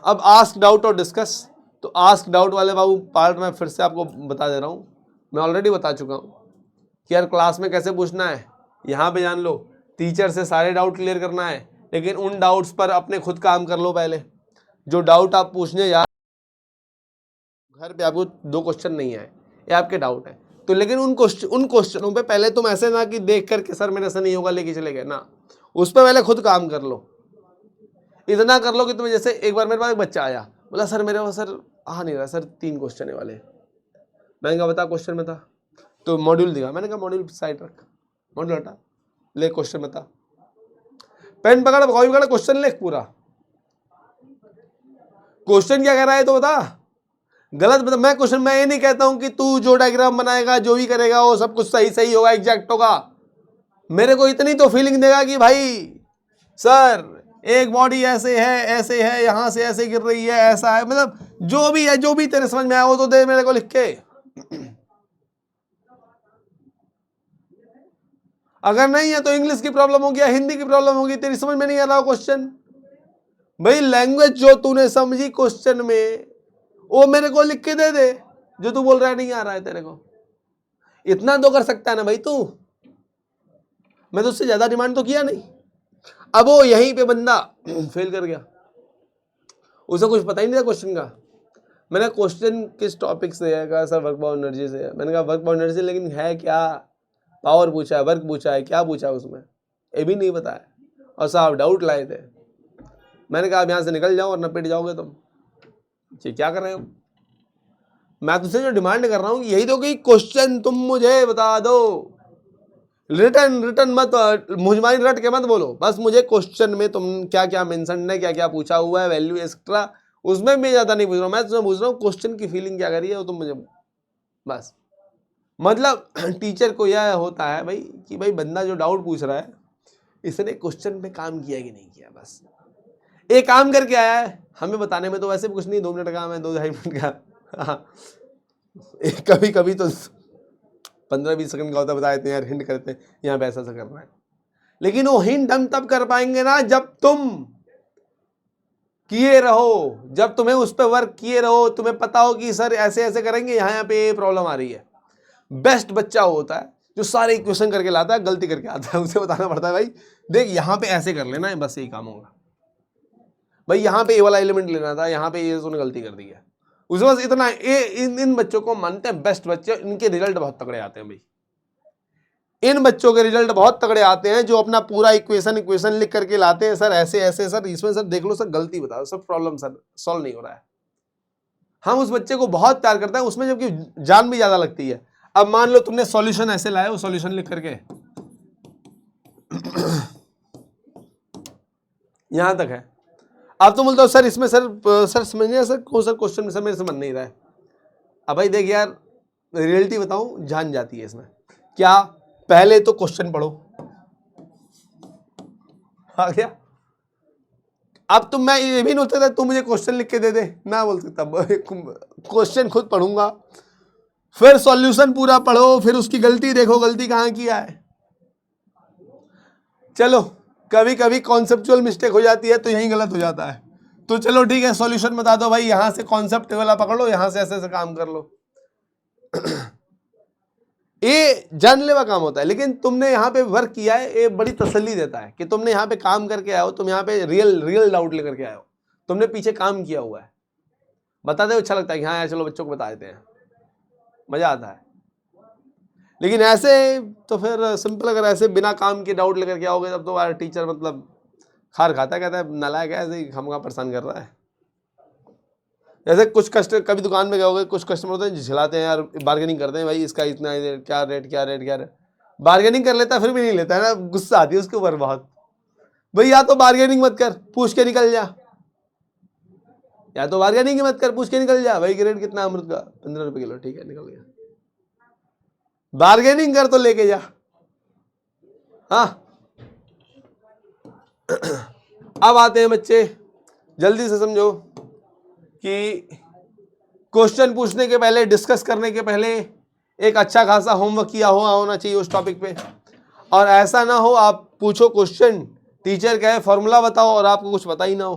अब आस्क डाउट और डिस्कस, तो आस्क डाउट वाले बाबू पार्ट में फिर से आपको बता दे रहा हूं, मैं ऑलरेडी बता चुका हूं कि यार क्लास में कैसे पूछना है, यहां पे जान लो। टीचर से सारे डाउट क्लियर करना है, लेकिन उन डाउट्स पर अपने खुद काम कर लो पहले। जो डाउट आप पूछने जा घर पे आपको 2 क्वेश्चन नहीं आए, ये आपके डाउट है, तो लेकिन उन क्वेश्चनों पे पहले तुम ऐसे ना कि देख करके सर मेरे से नहीं होगा लेके चले गए ना, उस पर पहले खुद काम कर लो। इतना कर लो कि तुम्हें, जैसे एक बार मेरे पास एक बच्चा आया, बोला सर मेरे पास सर आ नहीं रहा सर, 3 क्वेश्चन है वाले। मैंने कहा बता क्वेश्चन में था, तो मॉड्यूल दिखा, मैंने कहा मॉड्यूल साइड रख, मॉड्यूल हटा, ले क्वेश्चन बता। पेन पकड़ कॉपी पकड़ क्वेश्चन लिख पूरा, क्वेश्चन क्या कह रहा है तो बता, गलत बता। मैं क्वेश्चन मैं ये नहीं कहता हूं कि तू जो डायग्राम बनाएगा जो भी करेगा वो सब कुछ सही सही होगा, एग्जैक्ट होगा। मेरे को इतनी तो फीलिंग देगा कि भाई सर एक बॉडी ऐसे है यहां से ऐसे गिर रही है, ऐसा है, मतलब जो भी है, जो भी तेरे समझ में आया वो तो दे मेरे को लिख के। अगर नहीं है तो इंग्लिश की प्रॉब्लम होगी या हिंदी की प्रॉब्लम होगी, तेरी समझ में नहीं आ रहा क्वेश्चन, भाई लैंग्वेज जो तूने समझी क्वेश्चन में वो मेरे को लिख के दे दे, जो तू बोल रहा है नहीं आ रहा है तेरे को। इतना तो कर सकता है ना भाई तू, मैं तो उससे ज्यादा डिमांड तो किया नहीं। अब वो यहीं पे बंदा फेल कर गया, उसे कुछ पता ही नहीं था क्वेश्चन का। मैंने क्वेश्चन किस टॉपिक से है, कहा सर वर्क बाय एनर्जी से है। मैंने कहा वर्क बाय एनर्जी, लेकिन है क्या, पावर पूछा है, वर्क पूछा है, क्या पूछा है उसमें ये भी नहीं पता है, और साहब डाउट लाए थे। मैंने कहा अब यहां से निकल जाओ और न पिट जाओगे तुम, ये क्या कर रहे हो। मैं तुझसे जो डिमांड कर रहा हूं यही तो कि क्वेश्चन तुम मुझे बता दो, रिटर्न मत, मुझमारी रट के मत बोलो, बस मुझे क्वेश्चन में तुम क्या क्या मेंशन है, क्या क्या पूछा हुआ है, वैल्यू एक्स्ट्रा, उसमें मैं ज्यादा नहीं पूछ रहा हूं, मैं तुझे पूछ रहा हूँ क्वेश्चन की फीलिंग क्या करी है वो तुम मुझे बस। मतलब टीचर को यह होता है भाई कि भाई बंदा जो डाउट पूछ रहा है इसने क्वेश्चन पे काम किया कि नहीं किया, बस एक काम करके आया है, हमें बताने में तो वैसे भी कुछ नहीं, 2 मिनट का काम है, 2-2.5 मिनट का। कभी कभी तो 15-20 सेकंड का होता है, बता देते हैं यार, हिंट करते हैं यहाँ पे ऐसा ऐसा करना है। लेकिन वो हिंट हम तब कर पाएंगे ना जब तुम किए रहो, जब तुम्हें उस पर वर्क किए रहो, तुम्हें पता हो कि सर ऐसे ऐसे करेंगे, यहाँ पे प्रॉब्लम आ रही है। बेस्ट बच्चा होता है जो सारे क्वेश्चन करके लाता है, गलती करके आता है, उसे बताना पड़ता है भाई देख यहाँ पे ऐसे कर लेना है, बस यही काम होगा भाई, यहाँ पे ये वाला एलिमेंट लेना था, यहाँ पे ये तूने गलती कर दी है। उसके बाद इतना इन बच्चों को मानते हैं बेस्ट बच्चे, इनके रिजल्ट बहुत तगड़े आते हैं भाई। इन बच्चों के रिजल्ट बहुत तगड़े आते हैं जो अपना पूरा इक्वेशन लिख करके लाते हैं, सर ऐसे ऐसे सर इसमें सर देख लो सर गलती बताओ, सब प्रॉब्लम सर सॉल्व नहीं हो रहा है। हम उस बच्चे को बहुत प्यार करते हैं, उसमें जबकि जान भी ज्यादा लगती है। अब मान लो तुमने सॉल्यूशन ऐसे लाया, वो सॉल्यूशन लिख करके यहां तक है। अब तुम बोलते हो सर इसमें सर समझिए सर कौन सा क्वेश्चन सर मेरे से बन नहीं रहा है। अब भाई देख यार, रियलिटी बताऊं, जान जाती है इसमें क्या। पहले तो क्वेश्चन पढ़ो, आ गया। अब तुम, मैं ये भी नहीं बोलता था तू मुझे क्वेश्चन लिख के दे दे, ना बोल सकता, क्वेश्चन खुद पढ़ूंगा, फिर सॉल्यूशन पूरा पढ़ो, फिर उसकी गलती देखो, गलती कहाँ किया है। चलो कभी कभी कॉन्सेप्चुअल मिस्टेक हो जाती है तो यही गलत हो जाता है। तो चलो ठीक है, सॉल्यूशन बता दो भाई, यहां से कॉन्सेप्ट वाला पकड़ लो, यहां से ऐसे ऐसे काम कर लो। ये जानलेवा काम होता है, लेकिन तुमने यहाँ पे वर्क किया है, ये बड़ी तसल्ली देता है कि तुमने यहाँ पे काम करके आए हो, तुम यहाँ पे रियल डाउट लेकर के आए हो, तुमने पीछे काम किया हुआ है। बताते हो अच्छा लगता है कि हाँ यार चलो बच्चों को बता देते हैं, मजा आता है। लेकिन ऐसे तो फिर सिंपल, अगर ऐसे बिना काम के डाउट लेकर के आओगे तब तो यार टीचर मतलब खार खाता, कहता है नालायक है, ऐसे ही हमका परेशान कर रहा है। जैसे कुछ कस्टमर, कभी दुकान में गए, कुछ कस्टमर होते हैं झिलाते हैं यार, बार्गेनिंग करते हैं, भाई इसका इतना क्या रेट, बार्गेनिंग कर लेता है फिर भी नहीं लेता है ना, गुस्सा आती है उसके ऊपर बहुत। भाई या तो बार्गेनिंग मत कर, पूछ के निकल जा, या तो बार्गेनिंग मत कर, पूछ के निकल जा। भाई रेट कितना अमृत का? 15 रुपए किलो, ठीक है निकल गया। बार्गेनिंग कर तो लेके जा। हाँ अब आते हैं बच्चे, जल्दी से समझो कि क्वेश्चन पूछने के पहले, डिस्कस करने के पहले एक अच्छा खासा होमवर्क किया होना चाहिए उस टॉपिक पे। और ऐसा ना हो आप पूछो क्वेश्चन, टीचर कहे फॉर्मूला बताओ और आपको कुछ पता ही ना हो।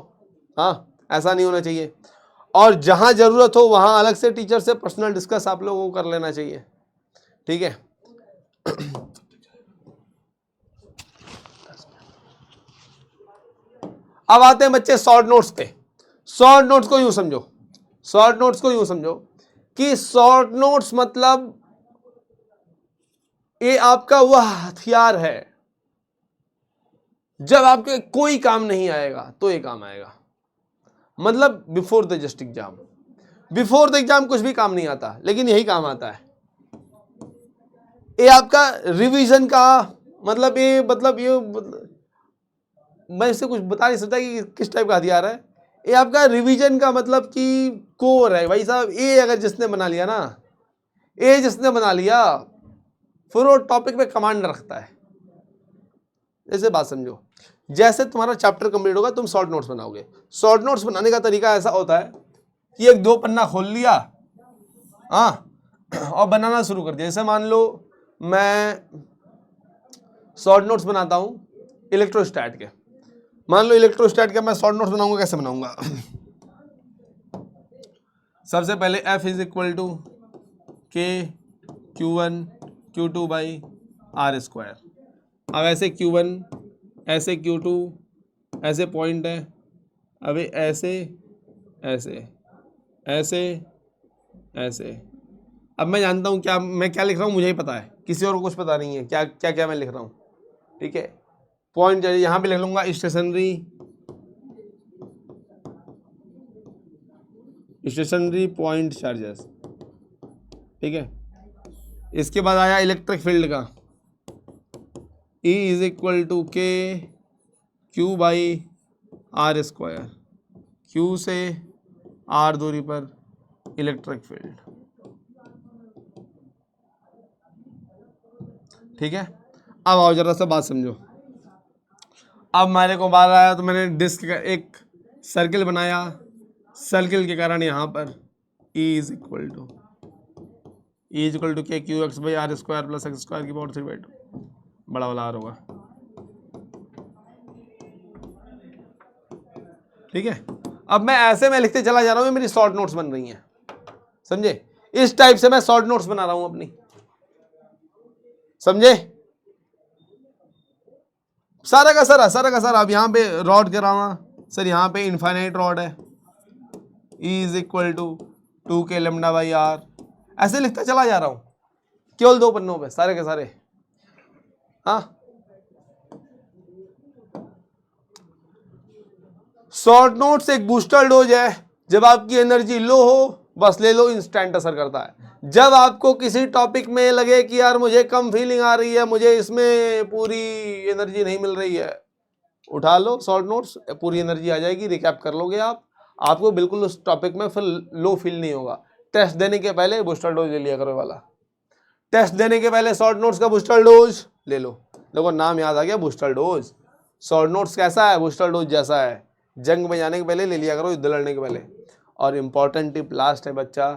हाँ ऐसा नहीं होना चाहिए। और जहां जरूरत हो वहां अलग से टीचर से पर्सनल डिस्कस आप लोगों को कर लेना चाहिए, ठीक है। अब आते हैं बच्चे शॉर्ट नोट्स पे। शॉर्ट नोट्स को यूं समझो, शॉर्ट नोट्स को यूं समझो कि शॉर्ट नोट्स मतलब ये आपका वह हथियार है, जब आपके कोई काम नहीं आएगा तो ये काम आएगा। मतलब before the just exam, before the exam कुछ भी काम नहीं आता, लेकिन यही काम आता है। ये आपका रिवीजन का मतलब मैं इससे कुछ बता नहीं सकता कि किस टाइप का हथियार है। ये आपका रिवीजन का मतलब कि कोर है भाई साहब। ये अगर जिसने बना लिया ना, ये जिसने बना लिया फिर वो टॉपिक पे कमांड रखता है। ऐसे बात समझो, जैसे तुम्हारा चैप्टर कंप्लीट होगा तुम शॉर्ट नोट्स बनाओगे। शॉर्ट नोट्स बनाने का तरीका ऐसा होता है कि एक 2 पन्ना खोल लिया, हाँ, और बनाना शुरू कर दिया। जैसे मान लो मैं शॉर्ट नोट्स बनाता हूँ इलेक्ट्रोस्टैट के, मान लो इलेक्ट्रोस्टैट के मैं शॉर्ट नोट्स बनाऊंगा। कैसे बनाऊंगा? सबसे पहले F इज इक्वल टू के Q1 Q2 by R square. अब ऐसे Q1 ऐसे Q2 ऐसे पॉइंट है, अब ऐसे ऐसे ऐसे ऐसे। अब मैं जानता हूँ क्या मैं क्या लिख रहा हूँ, मुझे ही पता है, किसी और को कुछ पता नहीं है क्या क्या क्या मैं लिख रहा हूँ, ठीक है। पॉइंट यहाँ पे लिख लूँगा स्टेशनरी पॉइंट चार्जेस, ठीक है। इसके बाद आया इलेक्ट्रिक फील्ड का, E इज इक्वल टू के Q by R square. Q से R दूरी पर इलेक्ट्रिक फील्ड, ठीक है। अब आओ जरा सा बात समझो। अब मेरे को बाल आया तो मैंने डिस्क का एक सर्किल बनाया, सर्किल के कारण यहाँ पर E इज इक्वल टू के Q x by R square plus x square की पावर 3/2, बड़ा वाला R होगा, ठीक है। अब मैं ऐसे में लिखते चला जा रहा हूँ, मेरी शॉर्ट नोट्स बन रही हैं, समझे। इस टाइप से मैं शॉर्ट नोट्स बना रहा हूं अपनी, समझे। सारा का सारा। अब यहां पे रॉड कह रहा हूं सर, यहां पे इनफाइनाइट रॉड है, E is equal to 2k λ/r। ऐसे लिखता चला जा रहा हूं केवल 2 पन्नों पे सारे के सारे। हाँ, शॉर्ट नोट्स एक बूस्टर डोज है। जब आपकी एनर्जी लो हो बस ले लो, इंस्टेंट असर करता है। जब आपको किसी टॉपिक में लगे कि यार मुझे कम फीलिंग आ रही है, मुझे इसमें पूरी एनर्जी नहीं मिल रही है, उठा लो शॉर्ट नोट्स, पूरी एनर्जी आ जाएगी, रिकैप कर लोगे आप, आपको बिल्कुल उस टॉपिक में फिर लो फील नहीं होगा। टेस्ट देने के पहले बूस्टर डोज ले लिया करो वाला, टेस्ट देने के पहले शॉर्ट नोट्स का बूस्टर डोज ले लो। देखो नाम याद आ गया, बूस्टर डोज। शॉर्ट नोट्स कैसा है, बूस्टर डोज जैसा है। जंग में जाने के पहले ले लिया करो, युद्ध लड़ने के पहले। और इम्पॉर्टेंट टिप लास्ट है बच्चा,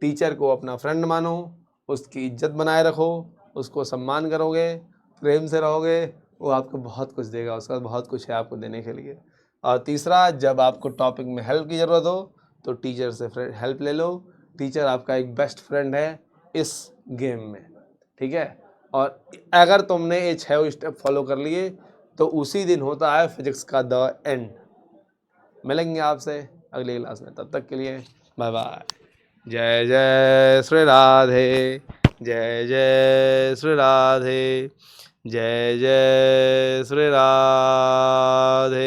टीचर को अपना फ्रेंड मानो, उसकी इज्जत बनाए रखो, उसको सम्मान करोगे, प्रेम से रहोगे, वो आपको बहुत कुछ देगा, उसका बहुत कुछ है आपको देने के लिए। और तीसरा, जब आपको टॉपिक में हेल्प की ज़रूरत हो तो टीचर से हेल्प ले लो। टीचर आपका एक बेस्ट फ्रेंड है इस गेम में, ठीक है। और अगर तुमने ये 6 स्टेप फॉलो कर लिए तो उसी दिन होता है फिजिक्स का द एंड। मिलेंगे आपसे अगली क्लास में, तब तक के लिए बाय बाय। जय जय श्री राधे, जय जय श्री राधे, जय जय श्री राधे।